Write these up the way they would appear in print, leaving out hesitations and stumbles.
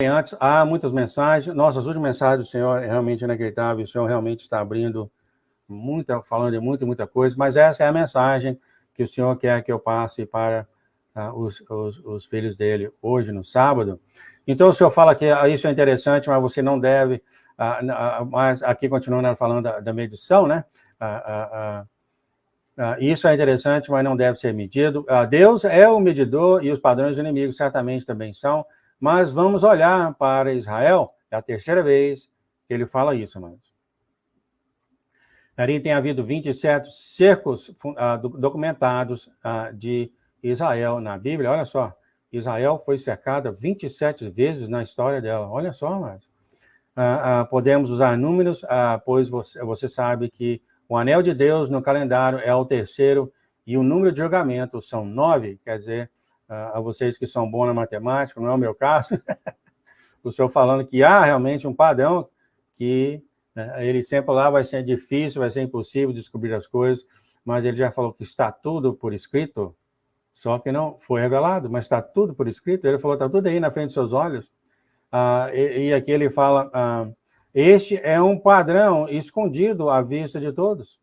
Antes, há muitas mensagens. Nossas últimas mensagens do Senhor é realmente inacreditável. O Senhor realmente está abrindo falando de muita coisa, mas essa é a mensagem que o Senhor quer que eu passe para os filhos dele hoje, no sábado. Então, o Senhor fala que isso é interessante, mas você não deve... mas aqui, continuando falando da medição, né? Isso é interessante, mas não deve ser medido. Deus é o medidor e os padrões do inimigo certamente também são, mas vamos olhar para Israel, é a terceira vez que ele fala isso, amados. Ali tem havido 27 cercos documentados de Israel na Bíblia. Olha só, Israel foi cercada 27 vezes na história dela. Olha só, amados. Podemos usar números, pois você sabe que o anel de Deus no calendário é o terceiro e o número de julgamento são 9, quer dizer, a vocês que são bons na matemática, não é o meu caso, o senhor falando que há realmente um padrão que ele sempre lá vai ser difícil, vai ser impossível descobrir as coisas, mas ele já falou que está tudo por escrito, só que não foi revelado, mas está tudo por escrito, ele falou, está tudo aí na frente dos seus olhos, e aqui ele fala, este é um padrão escondido à vista de todos,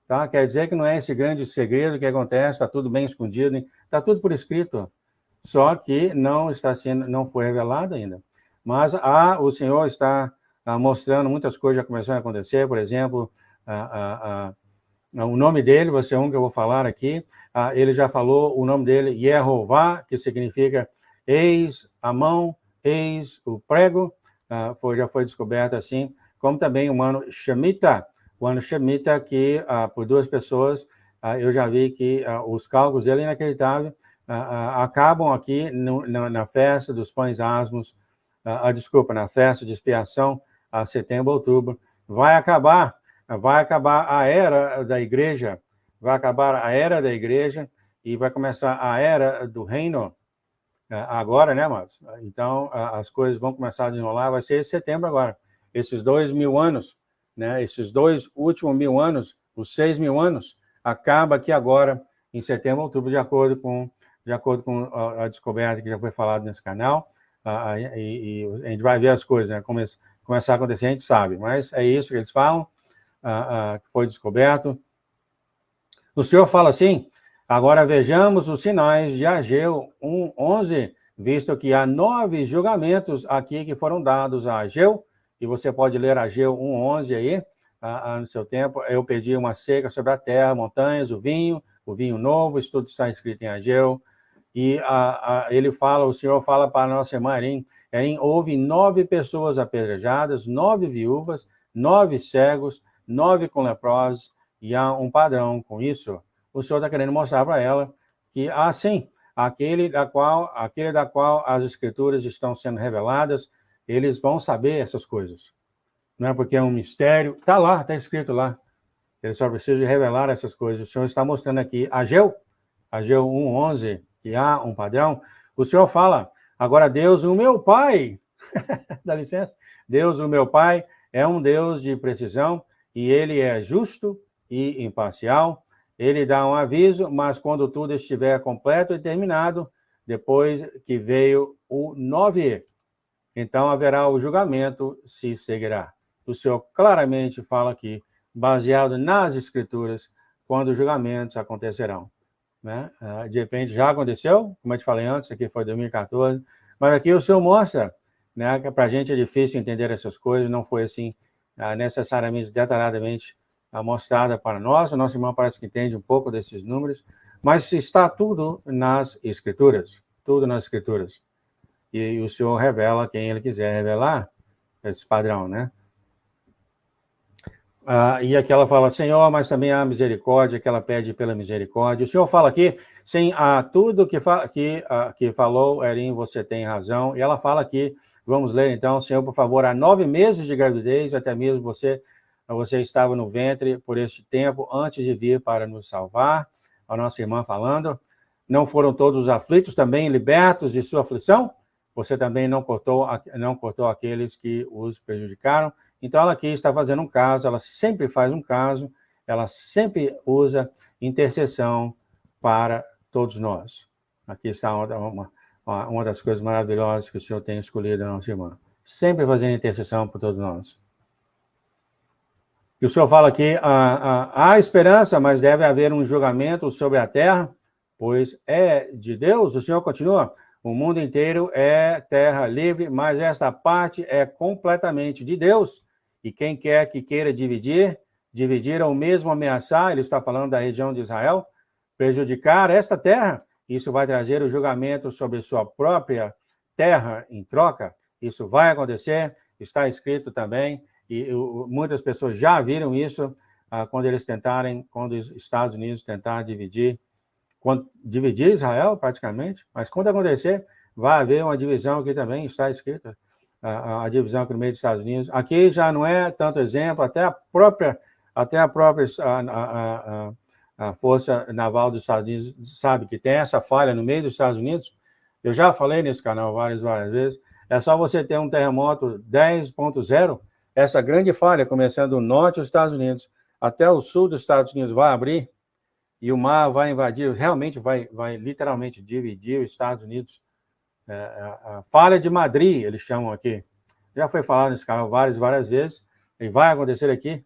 tá? Quer dizer que não é esse grande segredo que acontece, está tudo bem escondido, está tudo por escrito, só que não foi revelado ainda. Mas o Senhor está mostrando muitas coisas já começando a acontecer, por exemplo, o nome dele, vai ser um que eu vou falar aqui, ele já falou o nome dele, Yehová, que significa eis a mão, eis o prego, já foi descoberto assim, como também o ano Shemitah, que por duas pessoas, eu já vi que os cálculos dele é inacreditável, acabam aqui na festa dos pães asmos, na festa de expiação, a setembro, outubro, vai acabar a era da igreja, e vai começar a era do reino, agora, né, amados? Então, as coisas vão começar a desenrolar, vai ser esse setembro agora, esses 2.000 anos, né, esses 2 últimos 1.000 anos, os 6.000 anos, acaba aqui agora, em setembro, outubro, de acordo com a descoberta que já foi falado nesse canal, e a gente vai ver as coisas, né, começar a acontecer, a gente sabe, mas é isso que eles falam, que foi descoberto. O Senhor fala assim, agora vejamos os sinais de Ageu 1:11, visto que há 9 julgamentos aqui que foram dados a Ageu, e você pode ler Ageu 1:11 aí, no seu tempo. Eu pedi uma seca sobre a terra, montanhas, o vinho novo, isso tudo está escrito em Ageu, e o Senhor fala para a nossa irmã Erin, houve 9 pessoas apedrejadas, 9 viúvas, 9 cegos, 9 com leprosos, e há um padrão com isso. O Senhor está querendo mostrar para ela que, sim, aquele da qual as escrituras estão sendo reveladas, eles vão saber essas coisas. Não é porque é um mistério, está lá, está escrito lá. Eles só precisam revelar essas coisas. O Senhor está mostrando aqui, Ageu 1:11, que há um padrão. O Senhor fala, agora Deus, o meu Pai, dá licença, Deus, o meu Pai, é um Deus de precisão, e ele é justo e imparcial. Ele dá um aviso, mas quando tudo estiver completo e terminado, depois que veio o 9, então haverá o julgamento, se seguirá. O Senhor claramente fala aqui, baseado nas Escrituras, quando os julgamentos acontecerão. Né? De repente já aconteceu, como eu te falei antes, aqui foi 2014, mas aqui o Senhor mostra, né, que para a gente é difícil entender essas coisas, não foi assim necessariamente, detalhadamente mostrada para nós, a nossa irmã parece que entende um pouco desses números, mas está tudo nas Escrituras, e o Senhor revela quem Ele quiser revelar, esse padrão, né? E aqui ela fala, Senhor, mas também há misericórdia, que ela pede pela misericórdia. O Senhor fala aqui, sim, tudo que falou, Erin, você tem razão. E ela fala aqui, vamos ler então, Senhor, por favor, há 9 meses de gravidez, até mesmo você estava no ventre por este tempo, antes de vir para nos salvar. A nossa irmã falando, não foram todos os aflitos também libertos de sua aflição? Você também não cortou aqueles que os prejudicaram? Então, ela aqui está fazendo um caso, ela sempre faz um caso, ela sempre usa intercessão para todos nós. Aqui está uma das coisas maravilhosas que o Senhor tem escolhido, nossa irmã. Sempre fazendo intercessão por todos nós. E o Senhor fala aqui, há esperança, mas deve haver um julgamento sobre a terra, pois é de Deus. O Senhor continua, o mundo inteiro é terra livre, mas esta parte é completamente de Deus. E quem quer que queira dividir ou mesmo ameaçar, ele está falando da região de Israel, prejudicar esta terra, isso vai trazer o julgamento sobre sua própria terra em troca. Isso vai acontecer, está escrito também, e muitas pessoas já viram isso quando os Estados Unidos tentaram dividir Israel praticamente, mas quando acontecer, vai haver uma divisão aqui também, está escrita, a divisão aqui no meio dos Estados Unidos. Aqui já não é tanto exemplo, até a própria a Força Naval dos Estados Unidos sabe que tem essa falha no meio dos Estados Unidos. Eu já falei nesse canal várias vezes. É só você ter um terremoto 10.0, essa grande falha, começando do norte dos Estados Unidos até o sul dos Estados Unidos, vai abrir e o mar vai invadir, realmente vai literalmente dividir os Estados Unidos. A falha de Madrid, eles chamam aqui. Já foi falado nesse canal várias vezes, e vai acontecer aqui.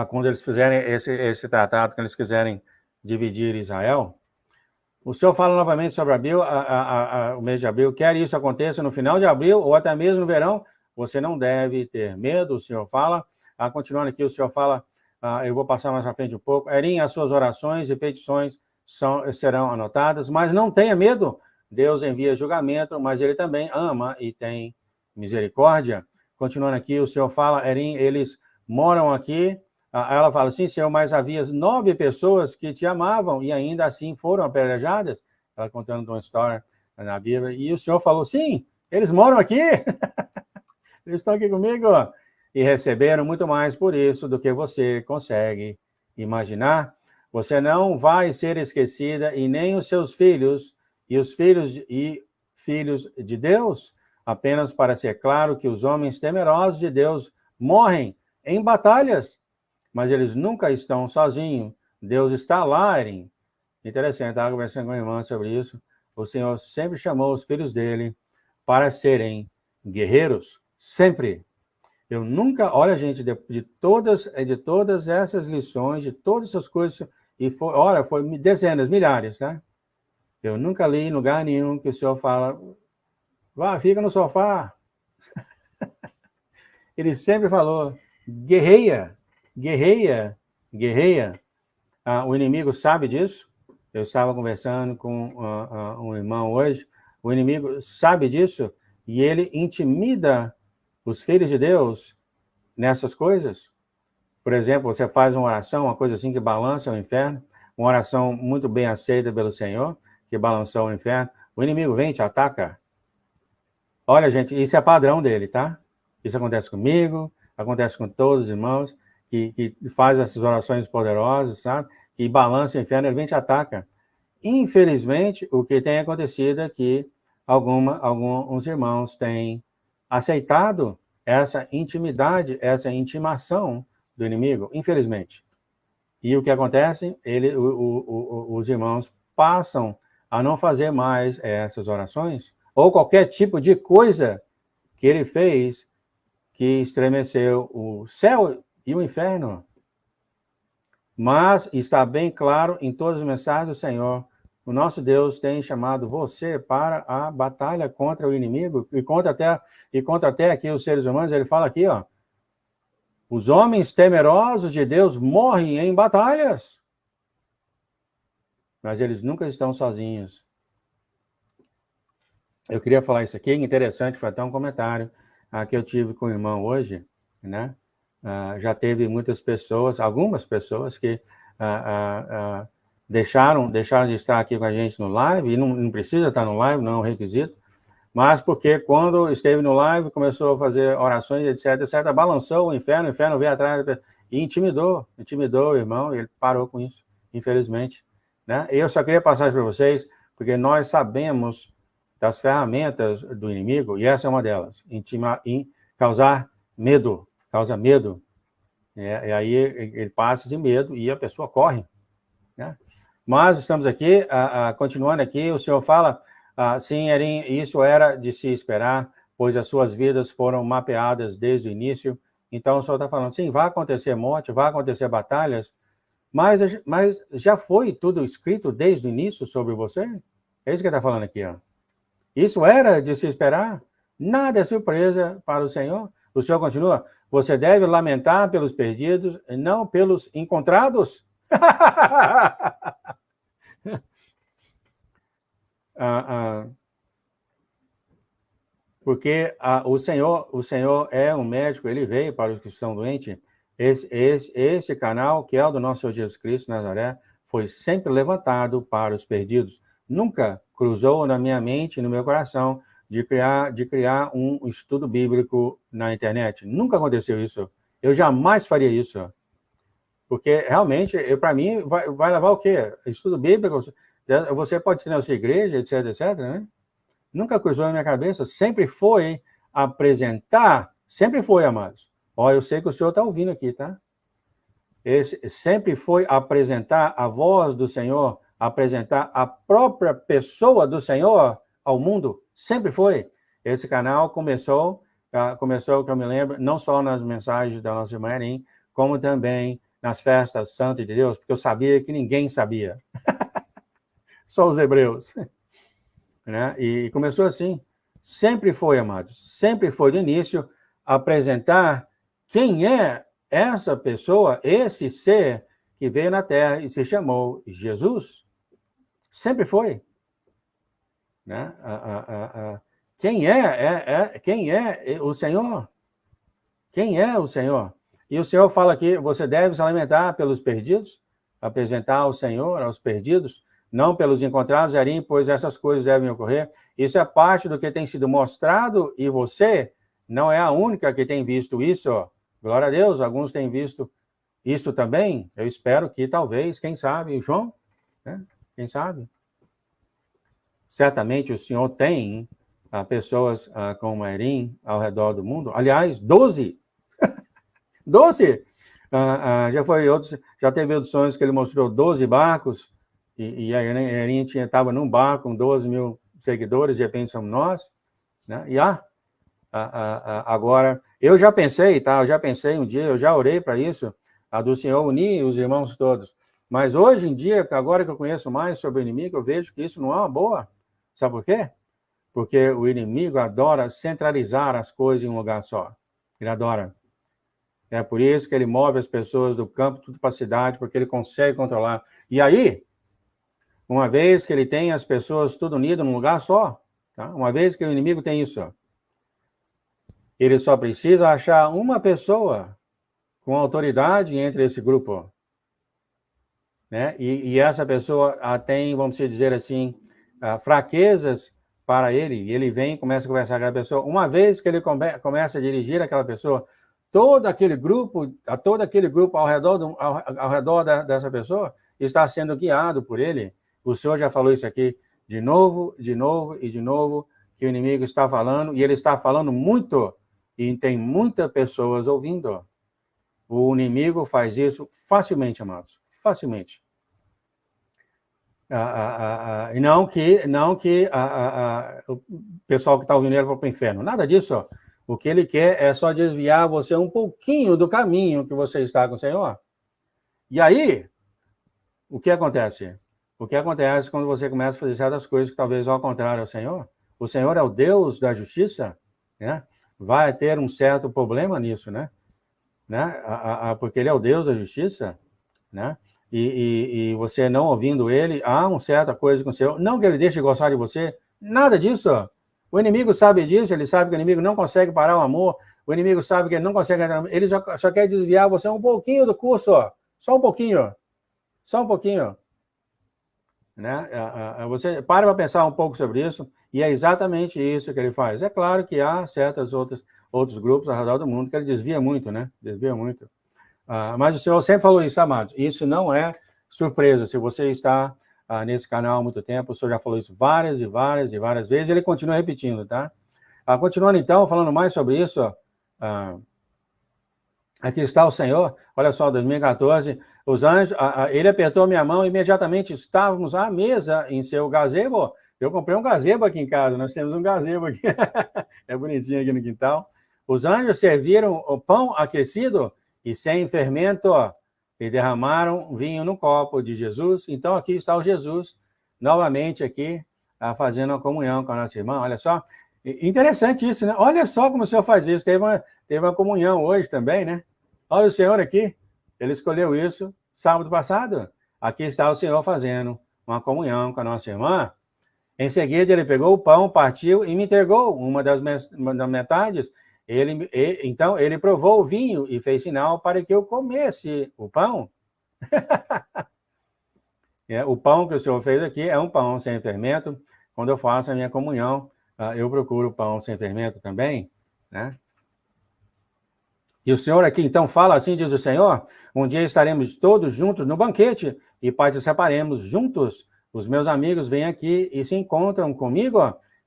Quando eles fizerem esse tratado, quando eles quiserem dividir Israel. O Senhor fala novamente sobre abril, o mês de abril, quer isso aconteça no final de abril ou até mesmo no verão, você não deve ter medo, o Senhor fala. Continuando aqui, o Senhor fala, eu vou passar mais para frente um pouco, Erim, as suas orações e petições serão anotadas, mas não tenha medo, Deus envia julgamento, mas Ele também ama e tem misericórdia. Continuando aqui, o Senhor fala, Erim, eles moram aqui. Ela fala assim, Senhor, mas havia 9 pessoas que te amavam e ainda assim foram apedrejadas. Ela contando uma história na Bíblia. E o Senhor falou, sim, eles moram aqui. Eles estão aqui comigo. E receberam muito mais por isso do que você consegue imaginar. Você não vai ser esquecida e nem os seus filhos e os filhos de Deus, apenas para ser claro que os homens temerosos de Deus morrem em batalhas, mas eles nunca estão sozinhos. Deus está lá, Erim. Interessante, estava conversando com a irmã sobre isso. O Senhor sempre chamou os filhos dele para serem guerreiros. Sempre. Eu nunca, olha, gente, de todas essas lições, de todas essas coisas, e foi dezenas, milhares, né? Eu nunca li em lugar nenhum que o Senhor fala, vá, fica no sofá. Ele sempre falou, guerreia. O inimigo sabe disso. Eu estava conversando com um irmão hoje. O inimigo sabe disso e ele intimida os filhos de Deus nessas coisas. Por exemplo, você faz uma oração, uma coisa assim que balança o inferno, uma oração muito bem aceita pelo Senhor, que balançou o inferno. O inimigo vem e te ataca. Olha, gente, isso é padrão dele, tá? Isso acontece comigo, acontece com todos os irmãos. Que faz essas orações poderosas, sabe? Que balança o inferno, ele vem e te ataca. Infelizmente, o que tem acontecido é que alguns irmãos têm aceitado essa intimidade, essa intimação do inimigo, infelizmente. E o que acontece? Os irmãos passam a não fazer mais essas orações, ou qualquer tipo de coisa que ele fez que estremeceu o céu e o inferno. Mas está bem claro em todas as mensagens do Senhor, o nosso Deus tem chamado você para a batalha contra o inimigo, e contra até aqui os seres humanos. Ele fala aqui, ó, os homens temerosos de Deus morrem em batalhas, mas eles nunca estão sozinhos. Eu queria falar isso aqui, interessante, foi até um comentário que eu tive com o irmão hoje, né? Já teve muitas pessoas, algumas pessoas que deixaram de estar aqui com a gente no live, e não precisa estar no live, não é um requisito, mas porque quando esteve no live, começou a fazer orações, etc, balançou o inferno veio atrás e intimidou o irmão, e ele parou com isso, infelizmente. Né? Eu só queria passar isso para vocês, porque nós sabemos das ferramentas do inimigo, e essa é uma delas, causar medo. Causa medo, e aí ele passa esse medo e a pessoa corre, né? Mas estamos aqui, continuando aqui, o Senhor fala, sim, Erim, isso era de se esperar, pois as suas vidas foram mapeadas desde o início. Então, o Senhor está falando, sim, vai acontecer morte, vai acontecer batalhas, mas já foi tudo escrito desde o início sobre você? É isso que ele está falando aqui, ó. Isso era de se esperar? Nada é surpresa para o Senhor. O Senhor continua, você deve lamentar pelos perdidos, não pelos encontrados. Porque o Senhor é um médico, ele veio para os que estão doentes. Esse canal, que é o do nosso Senhor Jesus Cristo, Nazaré, foi sempre levantado para os perdidos. Nunca cruzou na minha mente, no meu coração, de criar um estudo bíblico na internet. Nunca aconteceu isso. Eu jamais faria isso. Porque, realmente, para mim, vai levar o quê? Estudo bíblico, você pode ter na sua igreja, etc, etc, né? Nunca cruzou na minha cabeça, sempre foi apresentar, sempre foi, amados. Ó, eu sei que o senhor está ouvindo aqui, tá? Sempre foi apresentar a voz do Senhor, apresentar a própria pessoa do Senhor ao mundo, sempre foi. Esse canal começou, que eu me lembro, não só nas mensagens da nossa irmã Erim, como também nas festas santas de Deus, porque eu sabia que ninguém sabia. Só os hebreus. Né? E começou assim. Sempre foi, amados, sempre foi do início apresentar quem é essa pessoa, esse ser que veio na Terra e se chamou Jesus. Sempre foi. Né? Quem é o Senhor? Quem é o Senhor? E o Senhor fala aqui, você deve se alimentar pelos perdidos, apresentar o Senhor aos perdidos, não pelos encontrados, Erim, pois essas coisas devem ocorrer. Isso é parte do que tem sido mostrado e você não é a única que tem visto isso. Glória a Deus, alguns têm visto isso também. Eu espero que talvez, quem sabe, João, né? Quem sabe? Certamente o Senhor tem pessoas como Erim ao redor do mundo. Aliás, 12. 12! Já teve outros sonhos que ele mostrou 12 barcos, e a Erin estava num barco com 12 mil seguidores, de repente somos nós, né? E agora, eu já pensei um dia, eu já orei para isso, do Senhor unir os irmãos todos, mas hoje em dia, agora que eu conheço mais sobre o inimigo, eu vejo que isso não é uma boa. Sabe por quê? Porque o inimigo adora centralizar as coisas em um lugar só. Ele adora. É por isso que ele move as pessoas do campo tudo para a cidade, porque ele consegue controlar. E aí, uma vez que ele tem as pessoas tudo unidas num lugar só, tá? Uma vez que o inimigo tem isso, ele só precisa achar uma pessoa com autoridade entre esse grupo. Né? E essa pessoa tem, vamos dizer assim, fraquezas para ele, e ele vem e começa a conversar com aquela pessoa. Uma vez que ele começa a dirigir aquela pessoa, todo aquele grupo ao redor dessa pessoa está sendo guiado por ele. O Senhor já falou isso aqui de novo, que o inimigo está falando, e ele está falando muito, e tem muitas pessoas ouvindo. O inimigo faz isso facilmente, amados, facilmente. Não que o pessoal que está ouvindo ele vai para o inferno, nada disso. Ó. O que ele quer é só desviar você um pouquinho do caminho que você está com o Senhor. E aí, o que acontece? O que acontece quando você começa a fazer certas coisas que talvez vão ao contrário ao Senhor? O Senhor é o Deus da justiça, né? Vai ter um certo problema nisso, né? Porque ele é o Deus da justiça, né? E você não ouvindo ele, há uma certa coisa com o Senhor. Não que ele deixe de gostar de você, nada disso. O inimigo sabe disso, ele sabe que o inimigo não consegue parar o amor, o inimigo sabe que ele não consegue entrar, ele só quer desviar você um pouquinho do curso, ó. Só um pouquinho. Né? Você para pensar um pouco sobre isso, e é exatamente isso que ele faz. É claro que há outros grupos ao redor do mundo que ele desvia muito, né? Desvia muito. Mas o Senhor sempre falou isso, amados. Isso não é surpresa. Se você está nesse canal há muito tempo, o Senhor já falou isso várias vezes, e ele continua repetindo, tá? Continuando então, falando mais sobre isso, Aqui está o Senhor, olha só, 2014, os anjos, ele apertou minha mão e imediatamente estávamos à mesa em seu gazebo. Eu comprei um gazebo aqui em casa, nós temos um gazebo aqui, é bonitinho aqui no quintal. Os anjos serviram o pão aquecido e sem fermento e derramaram vinho no copo de Jesus. Então aqui está o Jesus, novamente aqui, fazendo a comunhão com a nossa irmã, olha só. Interessante isso, né? Olha só como o Senhor faz isso, teve uma comunhão hoje também, né? Olha o Senhor aqui, ele escolheu isso sábado passado. Aqui está o Senhor fazendo uma comunhão com a nossa irmã. Em seguida, ele pegou o pão, partiu e me entregou uma das metades. Então, ele provou o vinho e fez sinal para que eu comesse o pão. O pão que o Senhor fez aqui é um pão sem fermento. Quando eu faço a minha comunhão, eu procuro pão sem fermento também, né? E o Senhor aqui, então, fala assim, diz o Senhor, um dia estaremos todos juntos no banquete e participaremos juntos. Os meus amigos vêm aqui e se encontram comigo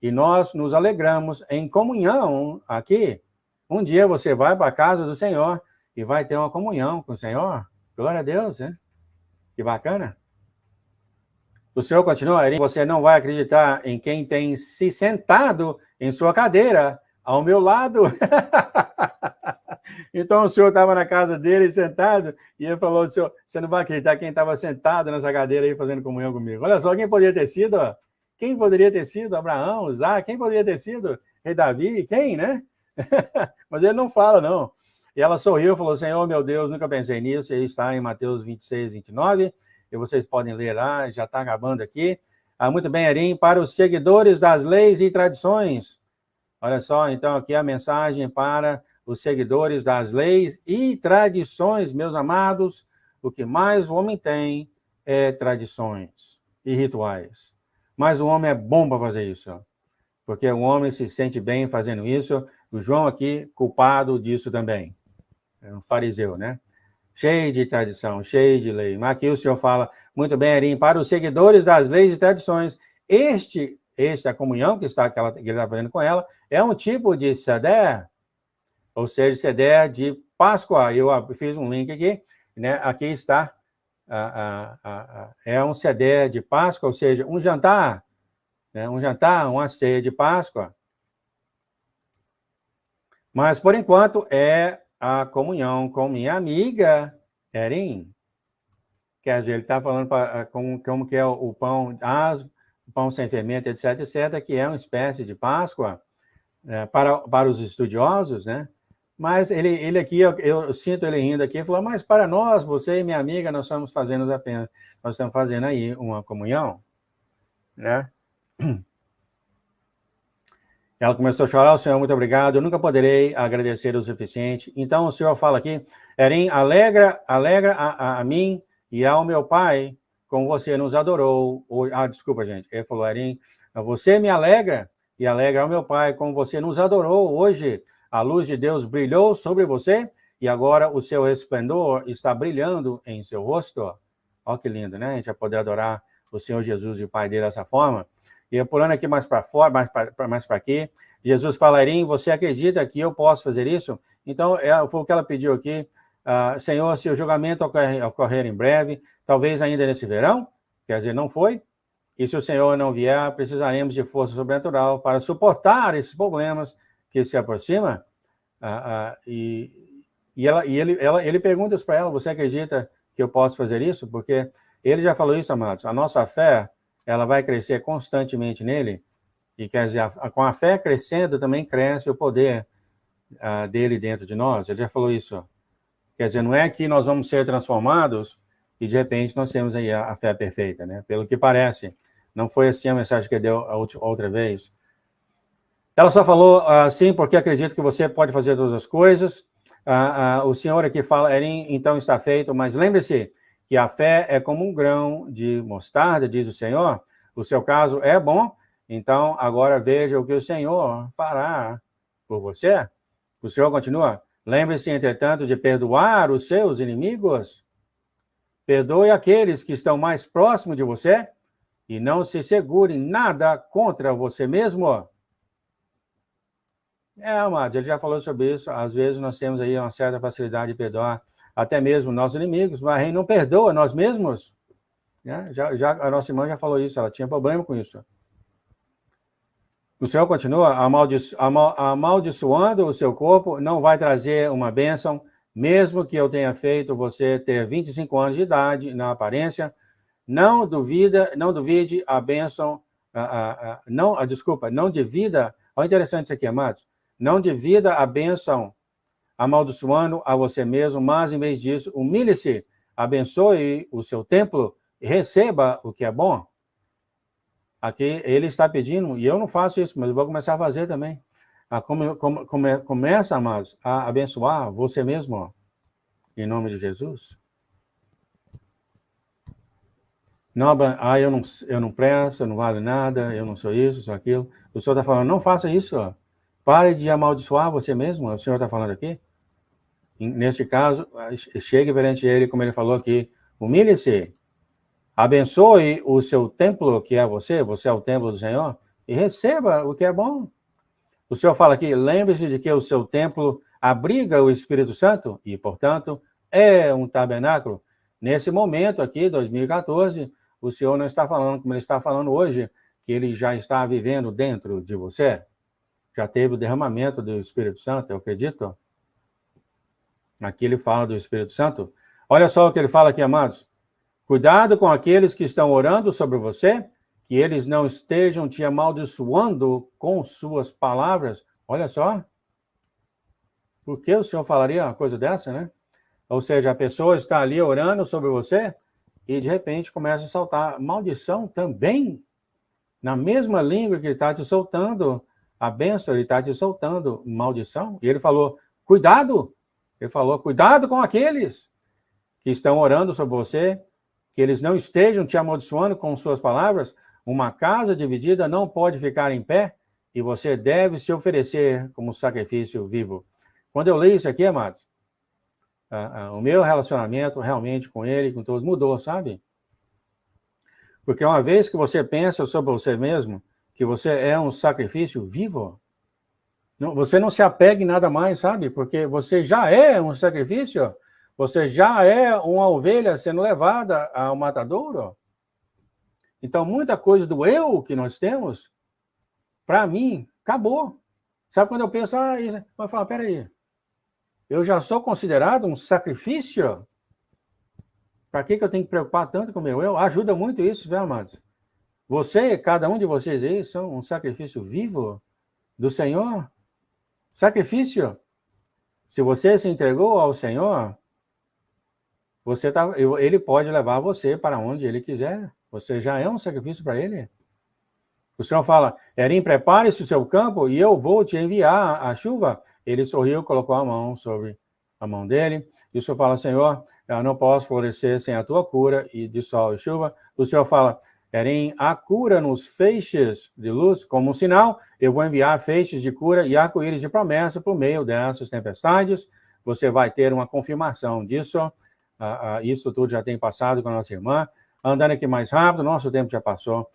e nós nos alegramos em comunhão aqui. Um dia você vai para a casa do Senhor e vai ter uma comunhão com o Senhor. Glória a Deus, né? Que bacana. O Senhor continua, você não vai acreditar em quem tem se sentado em sua cadeira ao meu lado. Então o senhor estava na casa dele sentado e ele falou, senhor, você não vai acreditar quem estava sentado nessa cadeira aí fazendo comunhão comigo. Olha só, quem poderia ter sido? Quem poderia ter sido? Abraão, Isaac, quem poderia ter sido? Rei Davi, quem, né? Mas ele não fala, não. E ela sorriu e falou, Senhor, meu Deus, nunca pensei nisso. E aí está em Mateus 26, 29. E vocês podem ler lá, já está acabando aqui. Muito bem, Erim, para os seguidores das leis e tradições. Olha só, então aqui a mensagem para os seguidores das leis e tradições, meus amados. O que mais o homem tem é tradições e rituais. Mas o homem é bom para fazer isso, porque o homem se sente bem fazendo isso. O João aqui, culpado disso também. É um fariseu, né? Cheio de tradição, cheio de lei. Mas aqui o Senhor fala, muito bem, Erim, para os seguidores das leis e tradições, a comunhão que ele está fazendo com ela, é um tipo de seder, ou seja, seder de Páscoa. Eu fiz um link aqui, né? Aqui está, é um seder de Páscoa, ou seja, um jantar, né? Uma ceia de Páscoa. Mas, por enquanto, é a comunhão com minha amiga, Erin. Quer dizer, ele está falando como que é o pão, o pão sem fermento, etc., etc., que é uma espécie de Páscoa, para os estudiosos, né? Mas ele aqui, eu sinto ele rindo aqui, falou, mas para nós, você e minha amiga, nós estamos fazendo aí uma comunhão, né? Ela começou a chorar, o Senhor, muito obrigado, eu nunca poderei agradecer o suficiente. Então, o Senhor fala aqui, Erim, alegra a mim e ao meu Pai, como você nos adorou. Desculpa, gente, ele falou, Erim, você me alegra e alegra ao meu Pai, como você nos adorou hoje. A luz de Deus brilhou sobre você e agora o seu esplendor está brilhando em seu rosto. Olha que lindo, né? A gente vai poder adorar o Senhor Jesus e o Pai dele dessa forma. E pulando aqui mais para fora, mais para aqui, Jesus fala, Erim, você acredita que eu posso fazer isso? Então, foi o que ela pediu aqui. Senhor, se o julgamento ocorrer em breve, talvez ainda nesse verão, quer dizer, não foi, e se o Senhor não vier, precisaremos de força sobrenatural para suportar esses problemas que se aproximam. Ele pergunta isso para ela, você acredita que eu posso fazer isso? Porque ele já falou isso, amados, a nossa fé, ela vai crescer constantemente nele, e quer dizer, com a fé crescendo também cresce o poder dele dentro de nós, ele já falou isso. Quer dizer, não é que nós vamos ser transformados e de repente nós temos aí a fé perfeita, né? Pelo que parece, não foi assim a mensagem que deu a outra vez. Ela só falou assim, porque acredito que você pode fazer todas as coisas. O Senhor aqui fala, Erim, então está feito, mas lembre-se, que a fé é como um grão de mostarda, diz o Senhor. O seu caso é bom, então agora veja o que o Senhor fará por você. O Senhor continua, lembre-se, entretanto, de perdoar os seus inimigos. Perdoe aqueles que estão mais próximos de você e não se segure em nada contra você mesmo. Amados, ele já falou sobre isso. Às vezes nós temos aí uma certa facilidade de perdoar até mesmo nossos inimigos, mas a gente não perdoa nós mesmos. Né? A nossa irmã já falou isso, ela tinha problema com isso. O Senhor continua amaldiçoando o seu corpo, não vai trazer uma bênção, mesmo que eu tenha feito você ter 25 anos de idade na aparência. Não duvide a bênção, não divida, olha interessante isso aqui, amados, não divida a bênção amaldiçoando a você mesmo, mas em vez disso, humilhe-se, abençoe o seu templo e receba o que é bom. Aqui ele está pedindo, e eu não faço isso, mas eu vou começar a fazer também. Começa, amados, a abençoar você mesmo, ó, em nome de Jesus. Não, eu não presto, eu não vale nada, eu não sou isso, sou aquilo. O Senhor está falando, não faça isso, ó. Pare de amaldiçoar você mesmo, o Senhor está falando aqui. Neste caso, chegue perante ele, como ele falou aqui, humilhe-se, abençoe o seu templo, que é você é o templo do Senhor, e receba o que é bom. O Senhor fala aqui, lembre-se de que o seu templo abriga o Espírito Santo e, portanto, é um tabernáculo. Nesse momento aqui, 2014, o Senhor não está falando como ele está falando hoje, que ele já está vivendo dentro de você. Já teve o derramamento do Espírito Santo, eu acredito. Aqui ele fala do Espírito Santo. Olha só o que ele fala aqui, amados. Cuidado com aqueles que estão orando sobre você, que eles não estejam te amaldiçoando com suas palavras. Olha só. Por que o Senhor falaria uma coisa dessa, né? Ou seja, a pessoa está ali orando sobre você e de repente começa a soltar maldição também. Na mesma língua que ele está te soltando a bênção, ele está te soltando maldição. E ele falou, cuidado. Ele falou, cuidado com aqueles que estão orando sobre você, que eles não estejam te amaldiçoando com suas palavras. Uma casa dividida não pode ficar em pé e você deve se oferecer como sacrifício vivo. Quando eu leio isso aqui, amados, o meu relacionamento realmente com ele, com todos, mudou, sabe? Porque uma vez que você pensa sobre você mesmo, que você é um sacrifício vivo, você não se apega em nada mais, sabe? Porque você já é um sacrifício, você já é uma ovelha sendo levada ao matadouro. Então, muita coisa do eu que nós temos, para mim, acabou. Sabe quando eu penso, eu falo, peraí, eu já sou considerado um sacrifício? Para que eu tenho que preocupar tanto com o meu eu? Ajuda muito isso, viu, amados? Cada um de vocês aí, são um sacrifício vivo do Senhor. Sacrifício. Se você se entregou ao Senhor, ele pode levar você para onde ele quiser. Você já é um sacrifício para ele. O Senhor fala, Erim, prepare-se o seu campo e eu vou te enviar a chuva. Ele sorriu, colocou a mão sobre a mão dele. E o Senhor fala, Senhor, eu não posso florescer sem a tua cura e de sol e chuva. O Senhor fala, Erim, há cura nos feixes de luz, como um sinal, eu vou enviar feixes de cura e arco-íris de promessa por meio dessas tempestades. Você vai ter uma confirmação disso. Isso tudo já tem passado com a nossa irmã. Andando aqui mais rápido, nosso tempo já passou.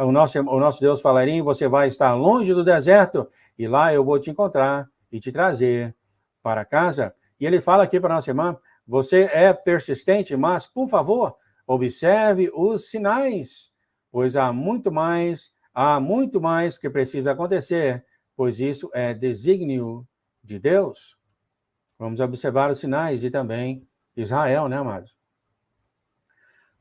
O nosso Deus fala, Erim, você vai estar longe do deserto e lá eu vou te encontrar e te trazer para casa. E ele fala aqui para a nossa irmã, você é persistente, mas, por favor, observe os sinais, pois há muito mais que precisa acontecer, pois isso é desígnio de Deus. Vamos observar os sinais e também Israel, né, amados?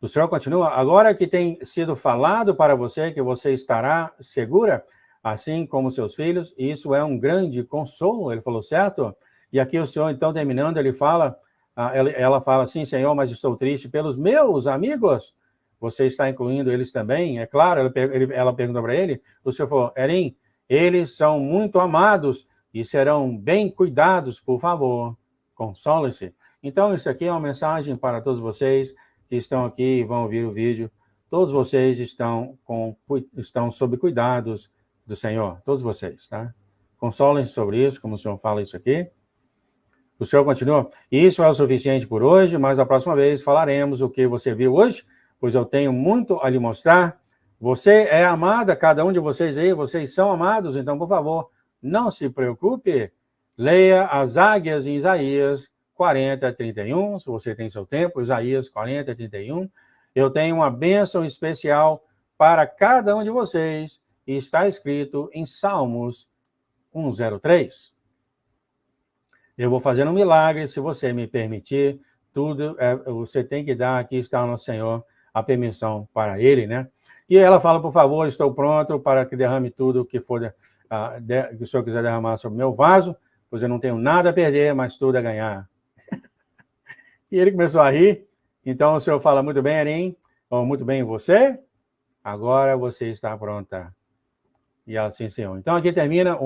O Senhor continua, agora que tem sido falado para você que você estará segura, assim como seus filhos, isso é um grande consolo, ele falou, certo? E aqui o Senhor, então, terminando, ele fala, ela fala assim, Senhor, mas estou triste pelos meus amigos. Você está incluindo eles também? É claro, ela perguntou para ele, o Senhor falou, Erim, eles são muito amados e serão bem cuidados, por favor, console-se. Então, isso aqui é uma mensagem para todos vocês que estão aqui e vão ouvir o vídeo. Todos vocês estão sob cuidados do Senhor, todos vocês, tá? Consolem-se sobre isso, como o Senhor fala isso aqui. O Senhor continua, isso é o suficiente por hoje, mas da próxima vez falaremos o que você viu hoje, pois eu tenho muito a lhe mostrar. Você é amada, cada um de vocês aí, vocês são amados, então, por favor, não se preocupe, leia as águias em Isaías 40:31, se você tem seu tempo, Isaías 40:31. Eu tenho uma bênção especial para cada um de vocês, e está escrito em Salmos 103. Eu vou fazer um milagre, se você me permitir, tudo você tem que dar, aqui está o nosso Senhor, a permissão para ele, né? E ela fala, por favor, estou pronto para que derrame tudo que for que o Senhor quiser derramar sobre o meu vaso, pois eu não tenho nada a perder, mas tudo a ganhar. E ele começou a rir. Então o Senhor fala, muito bem, Arim, muito bem você, agora você está pronta. E ela, sim, Senhor. Então aqui termina